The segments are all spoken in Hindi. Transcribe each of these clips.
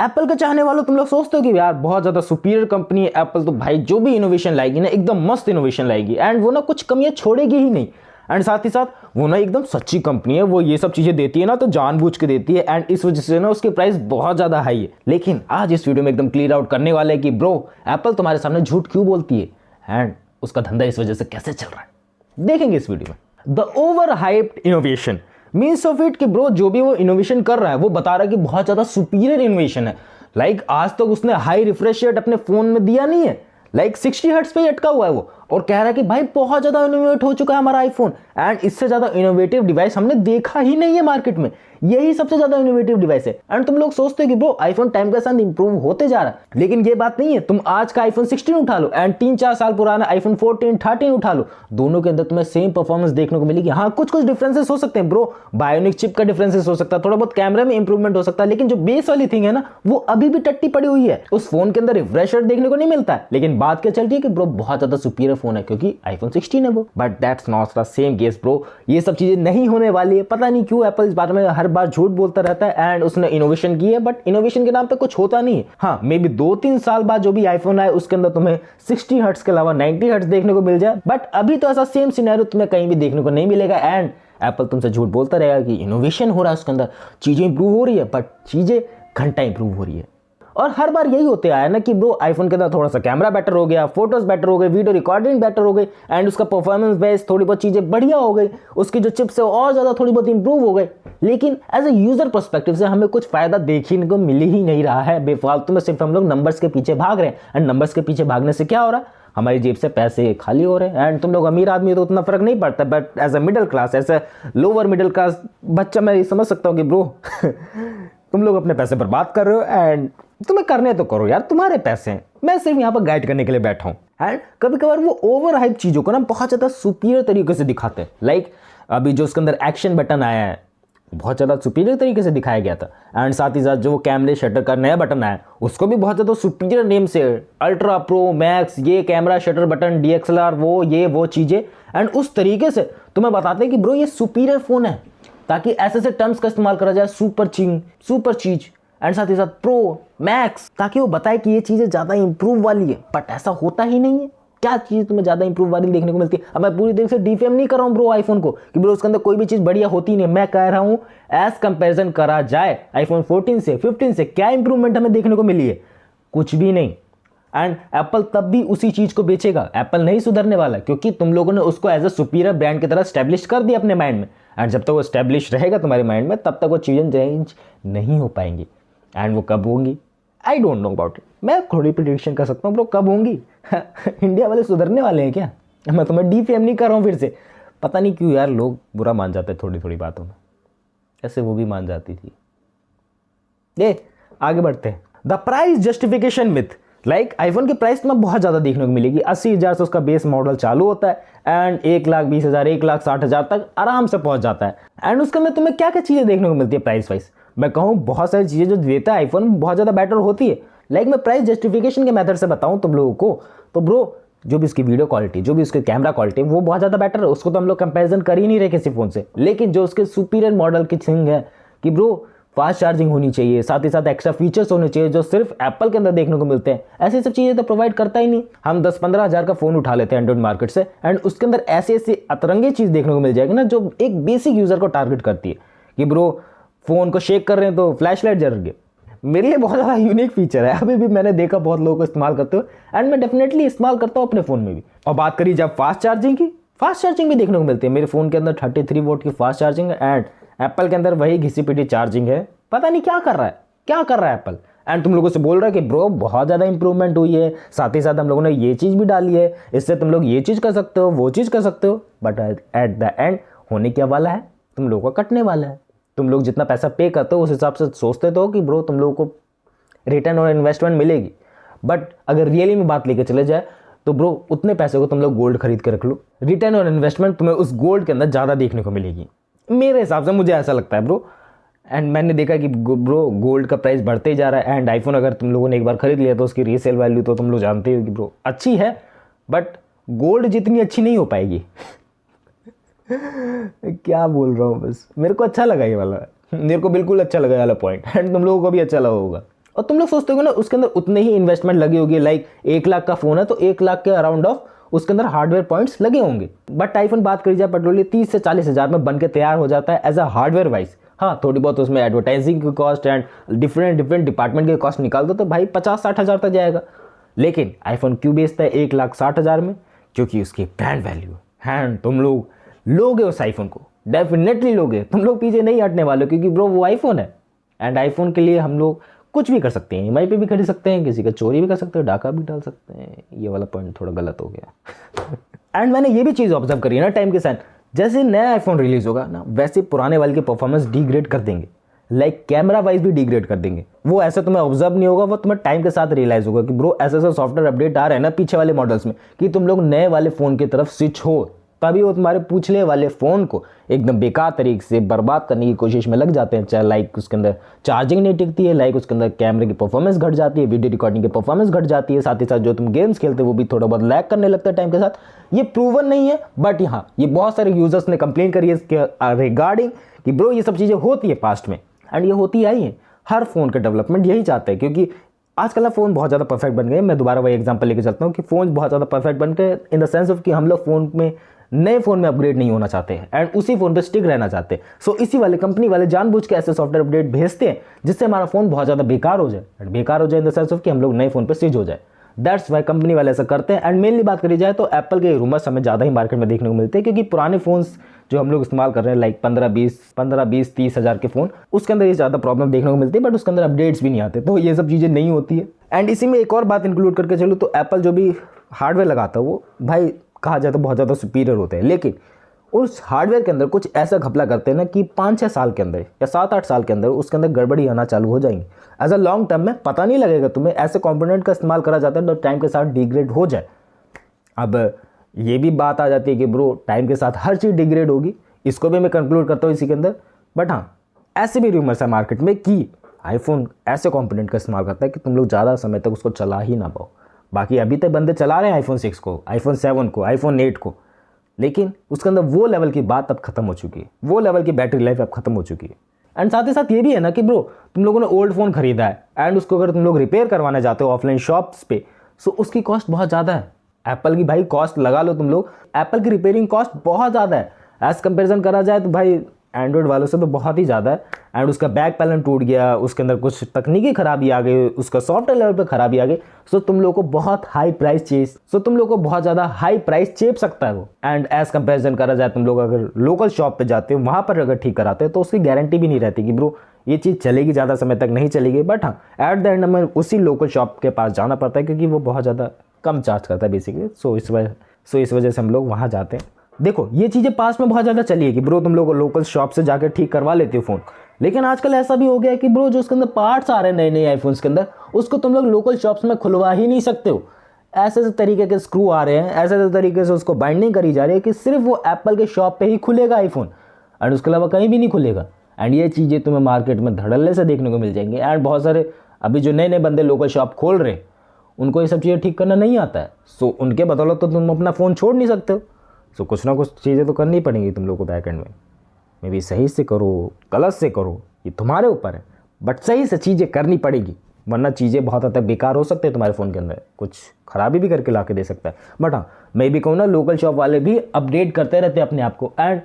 एप्पल के चाहने वालों तुम लोग सोचते हो कि यार बहुत ज़्यादा सुपीरियर कंपनी है एप्पल, तो भाई जो भी इनोवेशन लाएगी ना एकदम मस्त इनोवेशन लाएगी एंड वो ना कुछ कमियां छोड़ेगी ही नहीं। एंड साथ ही साथ वो ना एकदम सच्ची कंपनी है, वो ये सब चीज़ें देती है ना तो जानबूझ के देती है एंड इस वजह से ना उसकी प्राइस बहुत ज़्यादा हाई है। लेकिन आज इस वीडियो में एकदम क्लियर आउट करने वाले हैं कि ब्रो एप्पल तुम्हारे सामने झूठ क्यों बोलती है एंड उसका धंधा इस वजह से कैसे चल रहा है, देखेंगे इस वीडियो में। The over hyped innovation means of it कि ब्रो जो भी वो इनोवेशन कर रहा है वो बता रहा है कि बहुत ज़्यादा सुपीरियर इनोवेशन है। लाइक आज तक उसने हाई रिफ्रेश रेट अपने फ़ोन में दिया नहीं है, लाइक 60 हर्ट्ज पे ही अटका हुआ है वो, और कह रहा है कि भाई बहुत ज़्यादा इनोवेट हो चुका है हमारा आईफोन एंड इससे ज़्यादा इनोवेटिव डिवाइस हमने देखा ही नहीं है मार्केट में, यही सबसे ज़्यादा इनोवेटिव डिवाइस है। एंड तुम लोग सोचते हो कि ब्रो आईफोन टाइम के साथ इंप्रूव होते जा रहा है, लेकिन ये बात नहीं है। तुम आज का आईफोन 16 उठा लो एंड 3-4 साल पुराना आईफोन 14, 13 उठा लो, दोनों के अंदर तुम्हें सेम परफॉर्मेंस देखने को मिलेगी। हाँ कुछ कुछ डिफरेंसेस हो सकते हैं ब्रो, बायोनिक चिप का डिफरेंसेस हो सकता है, थोड़ा बहुत कैमरा में इंप्रूवमेंट हो सकता है, लेकिन जो बेस वाली थिंग है ना वो अभी भी टट्टी पड़ी हुई है। उस फोन के अंदर रिफ्रेश रेट देखने को नहीं मिलता है, लेकिन बात क्या चलती है कि ब्रो बहुत ज्यादा सुपीरियर फोन है क्योंकि आईफोन 16 है वो। But that's not the same case bro, ये सब चीजें नहीं होने वाली है। पता नहीं क्यों एप्पल इस बारे में हर बार झूठ बोलता रहता है एंड उसने इनोवेशन की है बट इनोवेशन के नाम पे कुछ होता नहीं है। हाँ मे बी 2-3 साल बाद जो भी आईफोन आए उसके अंदर तुम्हें 60 हर्ट्ज के अलावा 90 हर्ट्ज देखने को मिल जाए, बट अभी तो ऐसा सेम सिनेरियो तुम्हें कहीं भी देखने को नहीं मिलेगा एंड एप्पल तुमसे झूठ बोलता रहेगा कि इनोवेशन हो रहा है उसके अंदर, चीजें इंप्रूव हो रही है, बट चीजें घंटा इंप्रूव हो रही है। और हर बार यही होते आया ना कि ब्रो आईफोन के अंदर थोड़ा सा कैमरा बेटर हो गया, फोटोज बेटर हो गए, वीडियो रिकॉर्डिंग बेटर हो गई एंड उसका परफॉर्मेंस बेस थोड़ी बहुत चीजें बढ़िया हो गई, उसकी जो चिप्स है और ज्यादा थोड़ी बहुत इंप्रूव हो गई, लेकिन एज ए यूजर पर्सपेक्टिव से हमें कुछ फायदा देखने को मिल ही नहीं रहा है। बेफालतू में सिर्फ हम लोग नंबर्स के पीछे भाग रहे हैं एंड नंबर्स के पीछे भागने से क्या हो रहा है, हमारी जेब से पैसे खाली हो रहे हैं। एंड तुम लोग अमीर आदमी तो उतना फर्क नहीं पड़ता, but as a middle class, as a lower middle class बच्चा मैं ये समझ सकता हूँ कि ब्रो तुम लोग अपने पैसे बर्बाद कर रहे हो एंड तुम्हें करने तो करो यार, तुम्हारे पैसे हैं, मैं सिर्फ यहाँ पर गाइड करने के लिए बैठा हूँ। एंड कभी कभार वो ओवर हाइप चीज़ों को ना बहुत ज़्यादा सुपीरियर तरीके से दिखाते हैं। लाइक अभी जो उसके अंदर एक्शन बटन आया है बहुत ज़्यादा सुपीरियर तरीके से दिखाया गया था एंड साथ ही साथ जो कैमरे शटर का नया बटन आया उसको भी बहुत ज़्यादा सुपीरियर नेम से अल्ट्रा प्रो मैक्स, ये कैमरा शटर बटन, DXLR, वो चीज़ें एंड उस तरीके से तुम्हें बताते हैं कि ब्रो ये सुपीरियर फ़ोन है, ताकि ऐसे टर्म्स का इस्तेमाल करा जाए, सुपर चीज़ एंड साथ ही साथ प्रो मैक्स, ताकि वो बताए कि ये चीज़ें ज़्यादा इंप्रूव वाली है, बट ऐसा होता ही नहीं है। क्या चीज़ तुम्हें ज़्यादा इंप्रूव वाली देखने को मिलती है? अब मैं पूरी तरीके से डिफेम नहीं कर रहा हूँ ब्रो आईफोन को कि ब्रो उसके अंदर कोई भी चीज़ बढ़िया होती नहीं, मैं कह रहा हूँ एज कंपेरिजन करा जाए आईफोन 14 से 15 से क्या इंप्रूवमेंट हमें देखने को मिली है, कुछ भी नहीं। एंड एप्पल तब भी उसी चीज़ को बेचेगा, एप्पल नहीं सुधरने वाला क्योंकि तुम लोगों ने उसको एज अ सुपीरियर ब्रांड की तरह स्टैब्लिश कर दिया अपने माइंड में एंड जब तक वो स्टैब्लिश रहेगा तुम्हारे माइंड में तब तक वो चीज़ें चेंज नहीं हो पाएंगी। एंड वो कब होंगी I don't know about it, मैं थोड़ी प्रिडिक्शन कर सकता हूँ ब्रो कब होंगी इंडिया वाले सुधरने वाले हैं क्या? मैं तुम्हें डीफेम नहीं कर रहा हूँ फिर से, पता नहीं क्यों यार लोग बुरा मान जाते हैं थोड़ी थोड़ी बातों में, ऐसे वो भी मान जाती थी। ये आगे बढ़ते हैं। The price justification myth, like iPhone की प्राइस तुम्हें बहुत ज़्यादा देखने को मिलेगी, 80,000 से उसका बेस मॉडल चालू होता है एंड 1,20,000 1,60,000 तक आराम से पहुंच जाता है एंड उसके अंदर तुम्हें क्या क्या चीज़ें देखने को मिलती है प्राइस वाइज। मैं कहूँ बहुत सारी चीज़ें जो देता है आईफोन बहुत ज़्यादा बेटर होती है। लाइक मैं प्राइस जस्टिफिकेशन के मेथड से बताऊँ तुम लोगों को तो ब्रो जो भी उसकी वीडियो क्वालिटी, जो भी उसके कैमरा क्वालिटी वो बहुत ज़्यादा बेटर है, उसको तो हम लोग कंपेरिजन कर ही नहीं रहे किसी फ़ोन से। लेकिन जो उसके सुपीरियर मॉडल की थिंग है कि ब्रो फास्ट चार्जिंग होनी चाहिए, साथ ही साथ एक्स्ट्रा फीचर्स होने चाहिए जो सिर्फ एप्पल के अंदर देखने को मिलते हैं, ऐसी सब चीज़ें तो प्रोवाइड करता ही नहीं। हम 10-15 हज़ार का फ़ोन उठा लेते हैं एंड्रॉइड मार्केट से एंड उसके अंदर ऐसी अतरंगी चीज़ देखने को मिल जाएगी ना जो एक बेसिक यूज़र को टारगेट करती है कि ब्रो फ़ोन को शेक कर रहे हैं तो फ्लैश लाइट जल रही है। मेरे लिए बहुत ज़्यादा यूनिक फीचर है, अभी भी मैंने देखा बहुत लोगों को इस्तेमाल करते हुए एंड मैं डेफिनेटली इस्तेमाल करता हूँ अपने फ़ोन में भी। और बात करी जब फास्ट चार्जिंग की, फास्ट चार्जिंग भी देखने को मिलती है। मेरे फ़ोन के अंदर 33 वोल्ट की फास्ट चार्जिंग है एंड एप्पल के अंदर वही घिसी पिटी चार्जिंग है। पता नहीं क्या कर रहा है एप्पल एंड तुम लोगों से बोल रहा है कि ब्रो बहुत ज़्यादा इंप्रूवमेंट हुई है, साथ ही साथ हम लोगों ने ये चीज़ भी डाली है, इससे तुम लोग ये चीज़ कर सकते हो, वो चीज़ कर सकते हो, बट एट द एंड होने क्या वाला है, तुम लोगों का कटने वाला है। तुम लोग जितना पैसा पे करते हो उस हिसाब से सोचते तो हो कि ब्रो तुम लोगों को रिटर्न और इन्वेस्टमेंट मिलेगी, बट अगर रियली में बात लेके चले जाए तो ब्रो उतने पैसे को तुम लोग गोल्ड खरीद के रख लो, रिटर्न और इन्वेस्टमेंट तुम्हें उस गोल्ड के अंदर ज़्यादा देखने को मिलेगी मेरे हिसाब से, मुझे ऐसा लगता है ब्रो। एंड मैंने देखा कि ब्रो गोल्ड का प्राइस बढ़ते ही जा रहा है एंड आईफोन अगर तुम लोगों ने एक बार खरीद लिया तो उसकी रीसेल वैल्यू तो तुम लोग जानते हो कि ब्रो अच्छी है, बट गोल्ड जितनी अच्छी नहीं हो पाएगी क्या बोल रहा हूँ, बस मेरे को अच्छा लगा ये वाला, मेरे को बिल्कुल अच्छा लगा ये वाला पॉइंट एंड तुम लोगों को भी अच्छा लगा होगा। और तुम लोग सोचते हो ना उसके अंदर उतने ही इन्वेस्टमेंट लगी होगी, लाइक 1 लाख का फोन है तो 1 लाख के अराउंड ऑफ उसके अंदर हार्डवेयर पॉइंट्स लगे होंगे। बट आईफोन बात करी जाए पेट्रोल 30 से 40 हज़ार में बन के तैयार हो जाता है एज अ हार्डवेयर वाइज। हाँ थोड़ी बहुत उसमें एडवर्टाइजिंग की कॉस्ट एंड डिफरेंट डिपार्टमेंट की कॉस्ट निकाल दो तो भाई 50-60 हज़ार तक जाएगा। लेकिन आईफोन क्यों बेचता है 1,60,000 में? क्योंकि उसकी ब्रांड वैल्यू है। तुम लोग लोगे उस आईफोन को, डेफिनेटली लोगे, तुम लोग पीछे नहीं हटने वाले, क्योंकि ब्रो वो आईफोन है। एंड आईफोन के लिए हम लोग कुछ भी कर सकते हैं, ईएमआई पे भी खरीद सकते हैं, किसी का चोरी भी कर सकते हैं, डाका भी डाल सकते हैं। ये वाला पॉइंट थोड़ा गलत हो गया। एंड मैंने ये भी चीज़ ऑब्जर्व करी है ना टाइम के साथ, जैसे नया आईफोन रिलीज होगा ना वैसे पुराने वाले की परफॉर्मेंस डिग्रेड कर देंगे, लाइक कैमरा वाइज भी डिग्रेड कर देंगे। वो ऐसे तुम्हें ऑब्जर्व नहीं होगा, वो तुम्हें टाइम के साथ रियलाइज होगा कि ब्रो ऐसे ऐसे सॉफ्टवेयर अपडेट आ रहे हैं ना पीछे वाले मॉडल्स में कि तुम लोग नए वाले फ़ोन की तरफ स्विच हो, तभी वो तुम्हारे पिछले वाले फ़ोन को एकदम बेकार तरीके से बर्बाद करने की कोशिश में लग जाते हैं। चाहे लाइक उसके अंदर चार्जिंग नहीं टिकती है, लाइक उसके अंदर कैमरे की परफॉर्मेंस घट जाती है, वीडियो रिकॉर्डिंग की परफॉर्मेस घट जाती है, साथ ही साथ जो तुम गेम्स खेलते हो वो भी थोड़ा बहुत लैग करने लगता है टाइम के साथ। ये प्रूवन नहीं है, बट यहाँ ये बहुत सारे यूजर्स ने कंप्लेन करी है इसके रिगार्डिंग कि ब्रो ये सब चीज़ें होती है पास्ट में, एंड ये होती आई है। हर फोन का डेवलपमेंट यही चाहते हैं, क्योंकि आजकल ना फ़ोन बहुत ज़्यादा परफेक्ट बन गए। मैं दोबारा वही एग्जांपल लेके चलता हूँ कि फ़ोन बहुत ज़्यादा परफेक्ट बन गए इन द सेंस ऑफ कि हम लोग फ़ोन में नए फ़ोन में अपग्रेड नहीं होना चाहते हैं एंड उसी फ़ोन पे स्टिक रहना चाहते हैं। सो इसी वाले कंपनी वाले जानबूझ के ऐसे सॉफ्टवेयर अपडेट भेजते हैं जिससे हमारा फ़ोन बहुत ज़्यादा बेकार हो जाए, एंड बेकार हो जाए इन द सेंस ऑफ कि हम लोग नए फ़ोन पर स्विच हो जाए। दैट्स वाई कंपनी वाले ऐसा करते हैं। एंड मेनली बात करी जाए तो एप्पल के रूमर्स हमें ज़्यादा ही मार्केट में देखने को मिलते हैं, क्योंकि पुराने फ़ोन्स जो हम लोग इस्तेमाल कर रहे हैं लाइक 15-20-30 हज़ार के फ़ोन, उसके अंदर ये ज़्यादा प्रॉब्लम देखने को मिलती है, बट उसके अंदर अपडेट्स भी नहीं आते, तो ये सब चीज़ें नहीं होती है। एंड इसी में एक और बात इंक्लूड करके चलो तो एप्पल जो भी हार्डवेयर लगाता है वो भाई कहा जाए तो बहुत ज़्यादा सुपीरियर होते हैं, लेकिन उस हार्डवेयर के अंदर कुछ ऐसा घपला करते हैं ना कि 5-6 साल के अंदर या 7-8 साल के अंदर उसके अंदर गड़बड़ी आना चालू हो जाएंगी। एज अ लॉन्ग टर्म में पता नहीं लगेगा तुम्हें, ऐसे कंपोनेंट का इस्तेमाल करा जाता है तो टाइम के साथ डिग्रेड हो जाए। अब ये भी बात आ जाती है कि ब्रो टाइम के साथ हर चीज़ डिग्रेड होगी, इसको भी मैं कंक्लूड करता हूँ इसी के अंदर। बट हाँ ऐसे भी रूमर्स है मार्केट में कि आईफोन ऐसे कंपोनेंट का इस्तेमाल करता है कि तुम लोग ज़्यादा समय तक उसको चला ही ना पाओ। बाकी अभी तक बंदे चला रहे हैं आईफोन 6 को, आईफोन 7 को, आईफोन 8 को, लेकिन उसके अंदर वो लेवल की बात अब खत्म हो चुकी है, वो लेवल की बैटरी लाइफ अब खत्म हो चुकी है। एंड साथ ही साथ ये भी है ना कि ब्रो तुम लोगों ने ओल्ड फ़ोन खरीदा है एंड उसको अगर तुम लोग रिपेयर करवाने जाते हो ऑफलाइन शॉप्स पे, सो उसकी कॉस्ट बहुत ज़्यादा है। एप्पल की भाई कॉस्ट लगा लो तुम लोग, एप्पल की रिपेयरिंग कॉस्ट बहुत ज़्यादा है। एज कंपेरिजन करा जाए तो भाई एंड्रॉयड वालों से तो बहुत ही ज़्यादा है। एंड उसका बैक पैनल टूट गया, उसके अंदर कुछ तकनीकी खराबी आ गई, उसका सॉफ्टवेयर लेवल पे खराबी आ गई, सो तुम लोग को बहुत हाई प्राइस बहुत ज़्यादा हाई प्राइस चेप सकता है वो। एंड एज कंपेरिजन करा जाए तुम लोग अगर लोकल शॉप पे जाते हो वहाँ पर अगर ठीक कराते हो तो उसकी गारंटी भी नहीं रहती कि ब्रो ये चीज़ चलेगी, ज़्यादा समय तक नहीं चलेगी। बट हाँ एट द एंड हमें उसी लोकल शॉप के पास जाना पड़ता है, क्योंकि वो बहुत ज़्यादा कम चार्ज करता है बेसिकली। सो इस वजह से हम लोग वहाँ जाते हैं। देखो ये चीज़ें पास में बहुत ज़्यादा चली है कि ब्रो तुम लोग लोकल शॉप से जाकर ठीक करवा लेते हो फ़ोन, लेकिन आजकल ऐसा भी हो गया है कि ब्रो जो उसके अंदर पार्ट्स आ रहे हैं नए नए आईफोन्स के अंदर, उसको तुम लोग लोकल शॉप्स में खुलवा ही नहीं सकते हो। ऐसे ऐसे तरीके के स्क्रू आ रहे हैं, ऐसे ऐसे तरीके से उसको बाइंडिंग करी जा रही है कि सिर्फ वो एप्पल के शॉप पे ही खुलेगा आईफोन, एंड उसके अलावा कहीं भी नहीं खुलेगा। एंड ये चीज़ें तुम्हें मार्केट में धड़ल्ले से देखने को मिल जाएंगी। एंड बहुत सारे अभी जो नए नए बंदे लोकल शॉप खोल रहे हैं उनको ये सब चीज़ें ठीक करना नहीं आता है, सो उनके बदौलत तो तुम अपना फ़ोन छोड़ नहीं सकते हो। सो कुछ ना कुछ चीज़ें तो करनी पड़ेंगी तुम लोग को बैक एंड में। मे बी सही से करो गलत से करो ये तुम्हारे ऊपर है, बट सही से चीज़ें करनी पड़ेगी, वरना चीज़ें बहुत हद तक बेकार हो सकते हैं। तुम्हारे फ़ोन के अंदर कुछ खराबी भी करके ला के दे सकता है। बट हाँ मैं भी कहूँ ना लोकल शॉप वाले भी अपडेट करते रहते हैं अपने आप को, एंड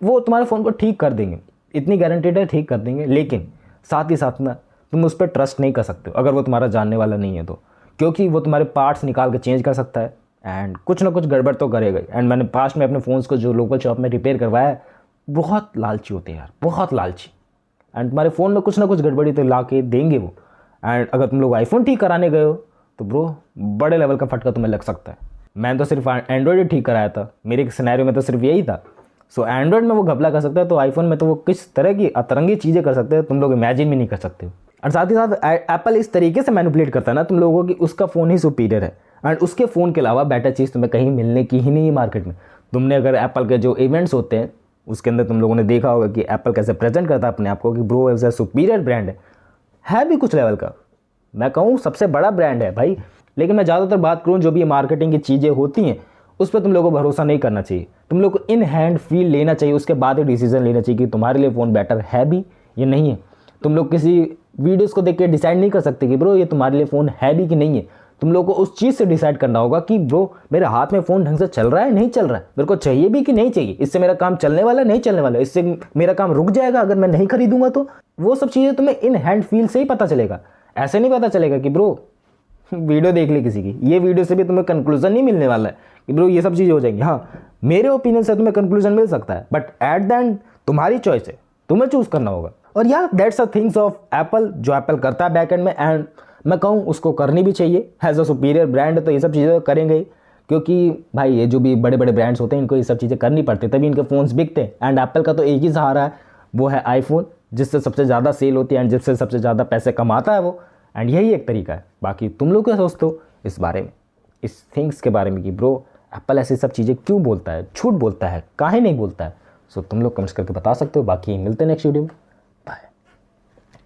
वो तुम्हारे फ़ोन को ठीक कर देंगे, इतनी गारंटीड है ठीक कर देंगे। लेकिन साथ ही साथ ना तुम उस पर ट्रस्ट नहीं कर सकते हो अगर वो तुम्हारा जानने वाला नहीं है तो, क्योंकि वो तुम्हारे पार्ट्स निकाल के चेंज कर सकता है एंड कुछ ना कुछ गड़बड़ तो करेगा। एंड मैंने पास्ट में अपने फ़ोन्स को जो लोकल शॉप में रिपेयर करवाया है, बहुत लालची होते हैं यार, बहुत लालची। एंड तुम्हारे फ़ोन में कुछ ना कुछ गड़बड़ी तो ला के देंगे वो। एंड अगर तुम लोग आईफोन ठीक कराने गए हो तो ब्रो बड़े लेवल का फटका तुम्हें लग सकता है। मैंने तो सिर्फ एंड्रॉयड ही ठीक कराया था, मेरे सिनेरियो में तो सिर्फ यही था। सो एंड्रॉयड में वो घपला कर सकता है, तो आईफोन में तो वो किस तरह की अतरंगी चीज़ें कर सकते हैं तुम लोग इमेजिन भी नहीं कर सकते हो। और साथ ही साथ एप्पल इस तरीके से मैनिपुलेट करता है ना तुम लोगों को कि उसका फ़ोन ही सुपीरियर है, एंड उसके फ़ोन के अलावा बेटर चीज़ तुम्हें कहीं मिलने की ही नहीं है मार्केट में। तुमने अगर एप्पल के जो इवेंट्स होते हैं उसके अंदर तुम लोगों ने देखा होगा कि एप्पल कैसे प्रेजेंट करता है अपने आप को कि bro as a superior brand है भी कुछ लेवल का, मैं कहूँ सबसे बड़ा ब्रांड है भाई। लेकिन मैं ज़्यादातर बात करूँ जो भी मार्केटिंग की चीज़ें होती हैं उस पर तुम लोगों को भरोसा नहीं करना चाहिए। तुम लोग को इन हैंड फील लेना चाहिए, उसके बाद ही डिसीजन लेना चाहिए कि तुम्हारे लिए फ़ोन बेटर है भी या नहीं है। तुम लोग किसी वीडियोस को देख के डिसाइड नहीं कर सकते कि ब्रो ये तुम्हारे लिए फ़ोन है भी कि नहीं है। तुम लोगों को उस चीज़ से डिसाइड करना होगा कि ब्रो मेरे हाथ में फ़ोन ढंग से चल रहा है नहीं चल रहा है, मेरे को चाहिए भी कि नहीं चाहिए, इससे मेरा काम चलने वाला है नहीं चलने वाला है, इससे मेरा काम रुक जाएगा अगर मैं नहीं खरीदूंगा तो। वो सब चीज़ें तुम्हें इन हैंड फील से ही पता चलेगा। ऐसे नहीं पता चलेगा कि ब्रो वीडियो देख ली किसी की, ये वीडियो से भी तुम्हें कंक्लूजन नहीं मिलने वाला है कि ब्रो ये सब चीज़ें हो जाएंगी। हाँ, मेरे ओपिनियन से तुम्हें कंक्लूजन मिल सकता है, बट एट द एंड तुम्हारी चॉइस है, तुम्हें चूज करना होगा। और या that's a things of Apple, जो एप्पल करता है बैक एंड में, एंड मैं कहूँ उसको करनी भी चाहिए एज अ सुपीरियर ब्रांड। तो ये सब चीज़ें करेंगे ही, क्योंकि भाई ये जो भी बड़े बड़े ब्रांड्स होते हैं इनको ये सब चीज़ें करनी पड़ती है, तभी इनके फ़ोन्स बिकते हैं। एंड एप्पल का तो एक ही सहारा है, वो है आईफोन, जिससे सबसे ज़्यादा सेल होती है एंड जिससे सबसे ज़्यादा पैसे कमाता है वो। एंड यही एक तरीका है। बाकी तुम लोग क्या सोचते हो इस बारे में, इस थिंग्स के बारे में कि ब्रो एप्पल ऐसी सब चीज़ें क्यों बोलता है, झूठ बोलता है, काहे नहीं बोलता है? सो तुम लोग कमेंट्स करके बता सकते हो। बाकी मिलते हैं नेक्स्ट वीडियो में।